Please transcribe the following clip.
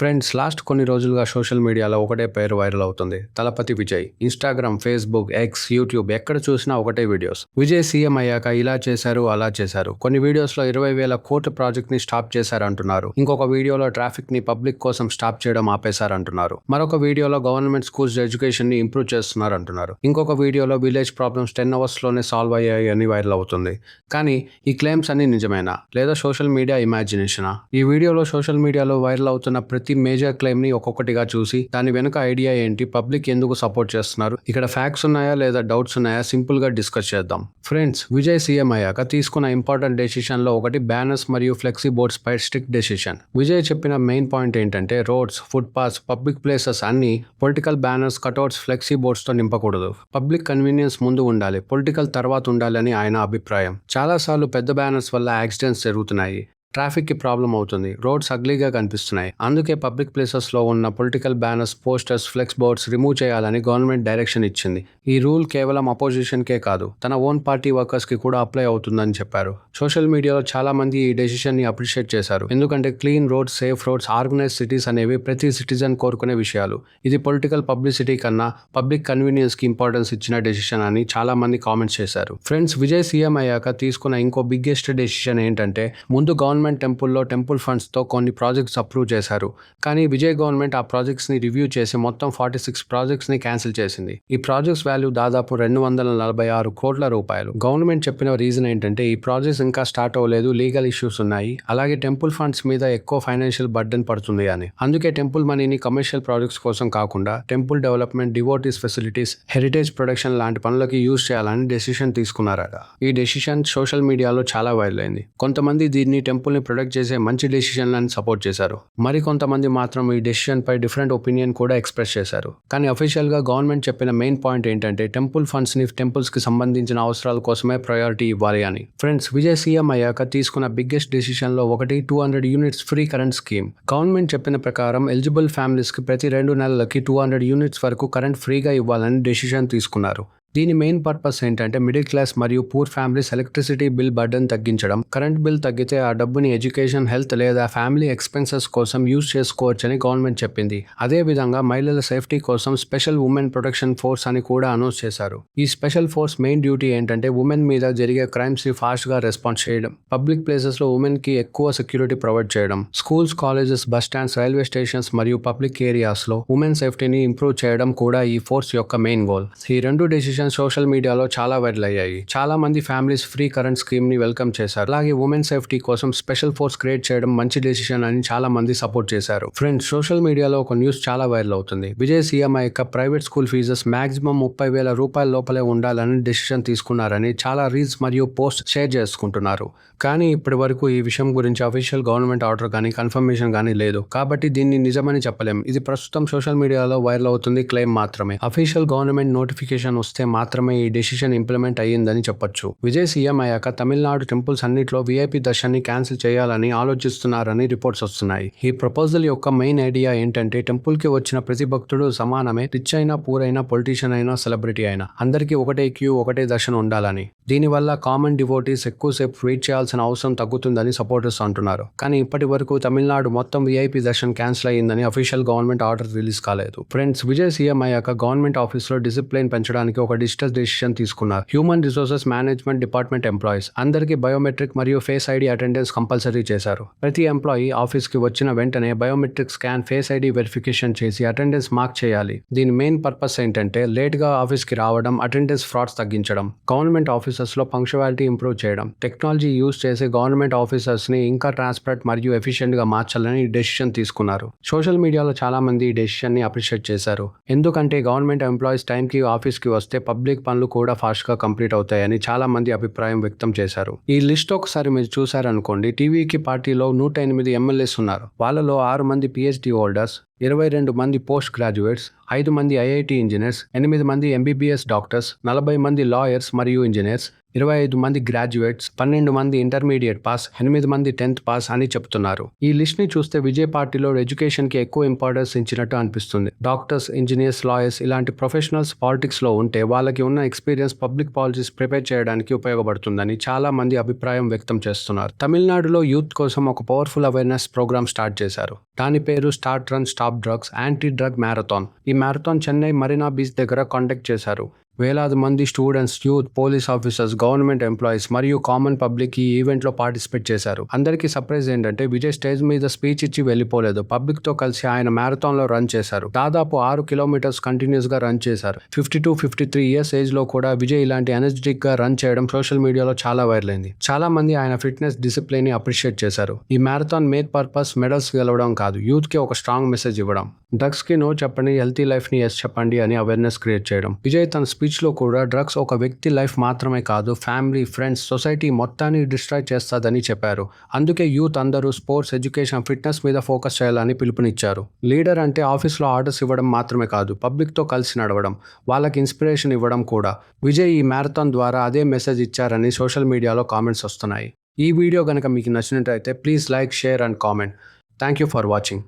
Friends last కొన్ని రోజులుగా social మీడియాలో ఒకటే పేరు వైరల్ అవుతుంది. Thalapathy Vijay. Instagram, Facebook, X, YouTube ఎక్కడ చూసినా ఒకటే వీడియోస్. విజయ్ సీఎం అయ్యాక ఇలా చేశారు, అలా చేశారు. కొన్ని వీడియోస్లో 20,000 కోట్ల ప్రాజెక్ట్ ని స్టాప్ చేశారంటున్నారు. ఇంకొక వీడియోలో ట్రాఫిక్ ని పబ్లిక్ కోసం స్టాప్ చేయడం ఆపేశారంటున్నారు. మరొక వీడియోలో గవర్నమెంట్ స్కూల్స్ ఎడ్యుకేషన్ ని ఇంప్రూవ్ చేస్తున్నారంటున్నారు. ఇంకొక వీడియోలో విలేజ్ ప్రాబ్లమ్స్ 10 hours లోనే సాల్వ్ అయ్యాయి అని వైరల్ అవుతుంది. కానీ ఈ క్లెయిమ్స్ అన్ని నిజమేనా లేదా సోషల్ మీడియా ఇమాజినేషనా? ఈ వీడియోలో సోషల్ మీడియాలో వైరల్ అవుతున్న ప్రతి మేజర్ క్లెయిమ్ ని ఒక్కొక్కటిగా చూసి దాని వెనుక ఐడియా ఏంటి, పబ్లిక్ ఎందుకు సపోర్ట్ చేస్తున్నారు, ఇక్కడ ఫ్యాక్ట్స్ ఉన్నాయా లేదా డౌట్స్ ఉన్నాయా సింపుల్ గా డిస్కస్ చేద్దాం. ఫ్రెండ్స్, విజయ్ సీఎం అయ్యాక తీసుకున్న ఇంపార్టెంట్ డెసిషన్ లో ఒకటి బ్యానర్స్ మరియు ఫ్లెక్సీ బోర్డ్స్ పై స్ట్రిక్ట్ డెసిషన్. విజయ్ చెప్పిన మెయిన్ పాయింట్ ఏంటంటే roads, footpaths, public places అన్ని political banners, cutouts, flexi boards తో నింపకూడదు. పబ్లిక్ కన్వీనియన్స్ ముందు ఉండాలి, పొలిటికల్ తర్వాత ఉండాలని ఆయన అభిప్రాయం. చాలాసార్లు పెద్ద బ్యానర్స్ వల్ల యాక్సిడెంట్స్ జరుగుతున్నాయి, ట్రాఫిక్ కి ప్రాబ్లం అవుతుంది, రోడ్స్ అగ్లీగా కనిపిస్తున్నాయి. అందుకే పబ్లిక్ ప్లేసెస్ లో ఉన్న political banners, posters, flex boards remove చేయాలని గవర్నమెంట్ డైరెక్షన్ ఇచ్చింది. ఈ రూల్ కేవలం అపోజిషన్ కే కాదు, తన ఓన్ పార్టీ వర్కర్స్ కి కూడా అప్లై అవుతుందని చెప్పారు. సోషల్ మీడియాలో చాలా మంది ఈ డెసిషన్ ని అప్రిషియేట్ చేశారు. ఎందుకంటే clean roads, safe roads, organise cities అనేవి ప్రతి సిటిజన్ కోరుకునే విషయాలు. ఇది పొలిటికల్ పబ్లిసిటీ కన్నా పబ్లిక్ కన్వీనియన్స్ కి ఇంపార్టెన్స్ ఇచ్చిన డెసిషన్ అని చాలా మంది కామెంట్స్ చేశారు. ఫ్రెండ్స్, విజయ్ సీఎం అయ్యాక తీసుకున్న ఇంకో బిగ్గెస్ట్ డెసిషన్ ఏంటంటే ముందు గవర్నమెంట్ టెంపుల్లో టెంపుల్ ఫండ్స్ తో కొన్ని ప్రాజెక్ట్స్ అప్రూవ్ చేశారు. కానీ విజయ్ గవర్నమెంట్ ఆ ప్రాజెక్ట్స్ ని రివ్యూ చేసి మొత్తం 46 ప్రాజెక్ట్స్ ని క్యాన్సిల్ చేసింది. ఈ ప్రాజెక్ట్స్ వాల్యూ దాదాపు 246 కోట్ల రూపాయలు. గవర్నమెంట్ చెప్పిన రీజన్ ఏంటంటే ఈ ప్రాజెక్ట్స్ ఇంకా స్టార్ట్ అవ్వలేదు, లీగల్ ఇష్యూస్ ఉన్నాయి, అలాగే టెంపుల్ ఫండ్స్ మీద ఎక్కువ ఫైనాన్షియల్ బర్డెన్ పడుతుంది అని. అందుకే టెంపుల్ మనీని కమర్షియల్ ప్రాజెక్ట్స్ కోసం కాకుండా temple development, devotees facilities, heritage production లాంటి పనులకి యూజ్ చేయాలని డెసిషన్ తీసుకున్నారట. ఈ డెసిషన్ సోషల్ మీడియాలో చాలా వైరల్ అయింది. కొంతమంది దీన్ని టెంపుల్ ని ప్రొడక్ట్ చేసే మంచి డెసిషన్లను సపోర్ట్ చేశారు. మరి కొంతమంది మాత్రం ఈ డెసిషన్ పై డిఫరెంట్ ఒపీనియన్ కూడా ఎక్స్ప్రెస్ చేశారు. కానీ అఫీషియల్ గా గవర్నమెంట్ చెప్పిన మెయిన్ పాయింట్ ఏంటంటే టెంపుల్ ఫండ్స్ ని టెంపుల్స్ కి సంబంధించిన అవసరాల కోసమే ప్రయారిటీ ఇవ్వాలి అని. ఫ్రెండ్స్, విజయ్ సీఎం అయ్యాక తీసుకున్న బిగ్గెస్ట్ డెసిషన్ లో ఒకటి 200 units free current scheme. Government చెప్పిన ప్రకారం ఎలిజిబుల్ ఫ్యామిలీస్ కి ప్రతి 2 నెలలకి 200 యూనిట్స్ వరకు కరెంట్ ఫ్రీగా ఇవ్వాలని డెసిషన్ తీసుకున్నారు. దీని మెయిన్ పర్పస్ ఏంటంటే మిడిల్ క్లాస్ మరియు poor families electricity bill burden తగ్గించడం. కరెంట్ బిల్ తగ్గితే ఆ డబ్బుని ఎడ్యుకేషన్, హెల్త్ లేదా ఫ్యామిలీ ఎక్స్పెన్సెస్ కోసం యూజ్ చేసుకోవచ్చని గవర్నమెంట్ చెప్పింది. అదే విధంగా మహిళల సేఫ్టీ కోసం స్పెషల్ ఉమెన్ ప్రొటెక్షన్ ఫోర్స్ అని కూడా అనౌన్స్ చేశారు. ఈ స్పెషల్ ఫోర్స్ మెయిన్ డ్యూటీ ఏంటంటే ఉమెన్ మీద జరిగే క్రైమ్స్ ని ఫాస్ట్ గా రెస్పాన్స్ చేయడం, పబ్లిక్ ప్లేసెస్ లో ఉమెన్ కి ఎక్కువ సెక్యూరిటీ ప్రొవైడ్ చేయడం, schools, colleges, bus stands, railway stations మరియు పబ్లిక్ ఏరియాస్ లో ఉమెన్ సేఫ్టీని ఇంప్రూవ్ చేయడం కూడా ఈ ఫోర్స్ యొక్క మెయిన్ గోల్. ఈ రెండు డెసిషన్ సోషల్ మీడియాలో చాలా వైరల్ అయ్యాయి. చాలా మంది ఫ్యామిలీస్ ఫ్రీ కరెంట్ స్కీమ్ ని వెల్కమ్ చేశారు. అలాగే ఉమెన్ సేఫ్టీ కోసం స్పెషల్ ఫోర్స్ క్రియేట్ చేయడం మంచి డెసిషన్ అని చాలా మంది సపోర్ట్ చేశారు. ఫ్రెండ్స్, సోషల్ మీడియాలో ఒక న్యూస్ చాలా వైరల్ అవుతుంది. విజయ్ సీఎం యొక్క ప్రైవేట్ స్కూల్ ఫీజెస్ మాక్సిమం 30,000 రూపాయల లోపలే ఉండాలని డెసిషన్ తీసుకున్నారని చాలా రీల్స్ మరియు పోస్ట్ షేర్ చేసుకుంటున్నారు. కానీ ఇప్పటి వరకు ఈ విషయం గురించి అఫీషియల్ గవర్నమెంట్ ఆర్డర్ కానీ కన్ఫర్మేషన్ కానీ లేదు. కాబట్టి దీన్ని నిజమని చెప్పలేం. ఇది ప్రస్తుతం సోషల్ మీడియాలో వైరల్ అవుతుంది క్లెయిమ్ మాత్రమే. అఫీషియల్ గవర్నమెంట్ నోటిఫికేషన్ వస్తే మాత్రమే ఈ డెసిషన్ ఇంప్లిమెంట్ అయ్యిందని చెప్పొచ్చు. విజయ్ సీఎం అయ్యాక తమిళనాడు టెంపుల్స్ అన్నిట్లో వీఐపీ దర్శనాన్ని క్యాన్సిల్ చేయాలని ఆలోచిస్తున్నారని రిపోర్ట్స్ వస్తున్నాయి. ఈ ప్రపోజల్ యొక్క మెయిన్ ఐడియా ఏంటంటే టెంపుల్ కి వచ్చిన ప్రతి భక్తుడు సమానమే, రిచ్ అయినా, పూర్ అయినా, పొలిటీషియన్ అయినా, సెలబ్రిటీ అయినా, అందరికీ ఒకటే క్యూ, ఒకటే దర్శనం ఉండాలని. దీనివల్ల కామన్ డివోటీస్ ఎక్కువసేపు వెయిట్ చేయాల్సిన అవసరం తగ్గుతుందని సపోర్టర్స్ అంటున్నారు. కానీ ఇప్పటి వరకు తమిళనాడు మొత్తం వీఐపీ దర్శనం క్యాన్సిల్ అయ్యిందని అఫీషియల్ గవర్నమెంట్ ఆర్డర్ రిలీజ్ కాలేదు. ఫ్రెండ్స్, విజయ్ సీఎం అయ్యాక గవర్నమెంట్ ఆఫీస్ లో డిసిప్లిన్ పెంచడానికి ఒక డిజిటల్ డెసిషన్ తీసుకున్నారు. Human resources management department employees అందరికీ బయోమెట్రిక్ మరియు ఫేస్ ఐడి అటెండెన్స్ కంపల్సరీ చేశారు. ప్రతి ఎంప్లాయీ ఆఫీస్ కి వచ్చిన వెంటనే biometric scan, face ID verification చేసి అటెండెన్స్ మార్క్ చేయాలి. దీని మెయిన్ పర్పస్ ఏంటంటే లేట్ గా ఆఫీస్ కి రావడం, అటెండెన్స్ ఫ్రాడ్స్ తగ్గించడం, గవర్నమెంట్ ఆఫీసర్స్ లో పంక్చువాలిటీ ఇంప్రూవ్ చేయడం, టెక్నాలజీ యూజ్ చేసి గవర్నమెంట్ ఆఫీసర్స్ ని ఇంకా ట్రాన్స్పరెంట్ మరియు ఎఫిషియెంట్ గా మార్చాలని డెసిషన్ తీసుకున్నారు. సోషల్ మీడియాలో చాలా మంది ఈ డెసిషన్ ని అప్రిషియేట్ చేశారు. ఎందుకంటే గవర్నమెంట్ ఎంప్లాయీస్ టైం కి ఆఫీస్ కి వస్తే పబ్లిక్ పనులు కూడా ఫాస్ట్ గా కంప్లీట్ అవుతాయని చాలా మంది అభిప్రాయం వ్యక్తం చేశారు. ఈ లిస్ట్ ఒకసారి మీరు చూసారనుకోండి. టీవీకి పార్టీలో 108 ఎమ్మెల్యేస్ ఉన్నారు. వాళ్ళలో 6 మంది పిహెచ్డి హోల్డర్స్, 22 మంది పోస్ట్ గ్రాడ్యుయేట్స్, 5 మంది ఐఐటి ఇంజనీర్స్, 8 మంది ఎంబీబీఎస్ డాక్టర్స్, 40 మంది లాయర్స్ మరియు ఇంజనీర్స్, 25 మంది గ్రాడ్యుయేట్స్, 12 మంది ఇంటర్మీడియట్ పాస్, 8 మంది 10th పాస్ అని చెప్తున్నారు. ఈ లిస్ట్ ని చూస్తే విజయ్ పార్టీలో ఎడ్యుకేషన్ కి ఎక్కువ ఇంపార్టెన్స్ ఇచ్చినట్టు అనిపిస్తుంది. డాక్టర్స్, ఇంజనీర్స్, లాయర్స్ ఇలాంటి ప్రొఫెషనల్స్ పాలిటిక్స్ లో ఉంటే వాళ్ళకి ఉన్న ఎక్స్పీరియన్స్ పబ్లిక్ పాలసీస్ ప్రిపేర్ చేయడానికి ఉపయోగపడుతుందని చాలా మంది అభిప్రాయం వ్యక్తం చేస్తున్నారు. తమిళనాడులో యూత్ కోసం ఒక పవర్ఫుల్ అవేర్నెస్ ప్రోగ్రామ్ స్టార్ట్ చేశారు. దాని పేరు start run stop drugs anti drug marathon. ఈ మ్యారథాన్ చెన్నై మరీనా బీచ్ దగ్గర కండక్ట్ చేశారు. వేలాది మంది students, youth, police officers, government employees మరియు కామన్ పబ్లిక్ ఈ ఈవెంట్లో పార్టిసిపేట్ చేశారు. అందరికీ సర్ప్రైజ్ ఏంటంటే విజయ్ స్టేజ్ మీద స్పీచ్ ఇచ్చి వెళ్ళిపోలేదు. పబ్లిక్ తో కలిసి ఆయన మ్యారథాన్లో రన్ చేశారు. దాదాపు 6 కిలోమీటర్స్ కంటిన్యూస్ గా రన్ చేశారు. 52-53 ఇయర్స్ ఏజ్ లో కూడా విజయ్ ఇలాంటి ఎనర్జెటిక్ గా రన్ చేయడం సోషల్ మీడియాలో చాలా వైరల్ అయింది. చాలా మంది ఆయన ఫిట్నెస్, డిసిప్లిన్ ని అప్రిషియేట్ చేశారు. ఈ మ్యారథాన్ మెయిన్ పర్పస్ మెడల్స్ గెలవడం కాదు, యూత్ కి ఒక స్ట్రాంగ్ మెసేజ్ ఇవ్వడం. డ్రగ్స్ కి నో చెప్పండి, హెల్తీ లైఫ్ ని ఎస్ చెప్పండి అని అవేర్నెస్ క్రియేట్ చేయడం. విజయ్ తన స్పీచ్ లో కూడా డ్రగ్స్ ఒక వ్యక్తి లైఫ్ మాత్రమే కాదు, ఫ్యామిలీ, ఫ్రెండ్స్, సొసైటీ మొత్తాన్ని డిస్ట్రాయ్ చేస్తాదని చెప్పారు. అందుకే యూత్ అందరూ స్పోర్ట్స్, ఎడ్యుకేషన్, ఫిట్నెస్ మీద ఫోకస్ చేయాలని పిలుపునిచ్చారు. లీడర్ అంటే ఆఫీస్లో ఆర్డర్స్ ఇవ్వడం మాత్రమే కాదు, పబ్లిక్ తో కలిసి నడవడం, వాళ్ళకి ఇన్స్పిరేషన్ ఇవ్వడం కూడా. విజయ్ ఈ మ్యారథాన్ ద్వారా అదే మెసేజ్ ఇచ్చారని సోషల్ మీడియాలో కామెంట్స్ వస్తున్నాయి. ఈ వీడియో కనుక మీకు నచ్చినట్లయితే please like, share and comment. Thank you for watching.